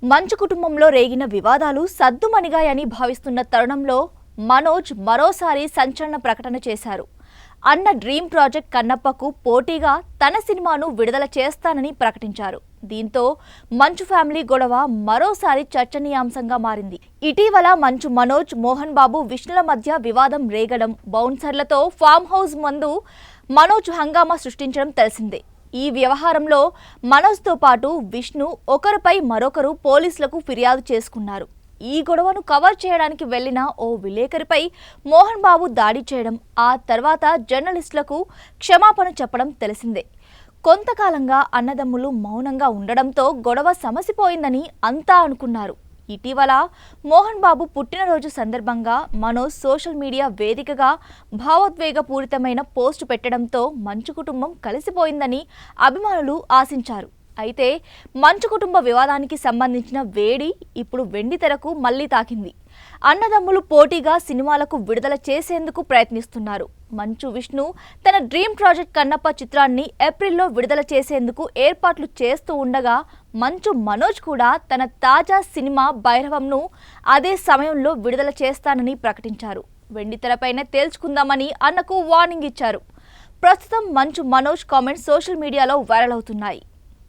మంచు కుటుంబంలో రేగిన వివాదాలు సద్దుమణిగాయని భావిస్తున్న తరుణంలో మనోజ్ మరోసారి సంచలన ప్రకటన చేశారు. అన్న డ్రీమ్ ప్రాజెక్ట్ కన్నప్పకు పోటీగా తన సినిమాను విడుదల చేస్తానని ప్రకటించారు. దీంతో మంచు ఫ్యామిలీ గొడవ మరోసారి చర్చనీయాంశంగా మారింది. ఇటీవల మంచు మనోజ్, మోహన్ బాబు, విష్ణుల మధ్య వివాదం రేగడం, బౌన్సర్లతో ఫామ్ హౌస్ ముందు మనోజ్ హంగామా సృష్టించడం తెలిసిందే. ఈ వ్యవహారంలో మనోజ్తో పాటు విష్ణు ఒకరిపై మరొకరు పోలీసులకు ఫిర్యాదు చేసుకున్నారు. ఈ గొడవను కవర్ చేయడానికి వెళ్లిన ఓ విలేకరిపై మోహన్ బాబు దాడి చేయడం, ఆ తర్వాత జర్నలిస్టులకు క్షమాపణ చెప్పడం తెలిసిందే. కొంతకాలంగా అన్నదమ్ములు మౌనంగా ఉండడంతో గొడవ సమసిపోయిందని అంతా అనుకున్నారు. ఇటీవల మోహన్ బాబు పుట్టినరోజు సందర్భంగా మనోజ్ సోషల్ మీడియా వేదికగా భావోద్వేగపూరితమైన పోస్టు పెట్టడంతో మంచు కుటుంబం కలిసిపోయిందని అభిమానులు ఆశించారు. అయితే మంచు కుటుంబ వివాదానికి సంబంధించిన వేడి ఇప్పుడు వెండితెరకు మళ్లీ తాకింది. అన్నదమ్ములు పోటీగా సినిమాలకు విడుదల చేసేందుకు ప్రయత్నిస్తున్నారు. మంచు విష్ణు తన డ్రీమ్ ప్రాజెక్ట్ కన్నప్ప చిత్రాన్ని ఏప్రిల్లో విడుదల చేసేందుకు ఏర్పాట్లు చేస్తూ ఉండగా, మంచు మనోజ్ కూడా తన తాజా సినిమా భైరవంను అదే సమయంలో విడుదల చేస్తానని ప్రకటించారు. వెండితెరపైనే తేల్చుకుందామని అన్నకు వార్నింగ్ ఇచ్చారు. ప్రస్తుతం మంచు మనోజ్ కామెంట్స్ సోషల్ మీడియాలో వైరల్ అవుతున్నాయి.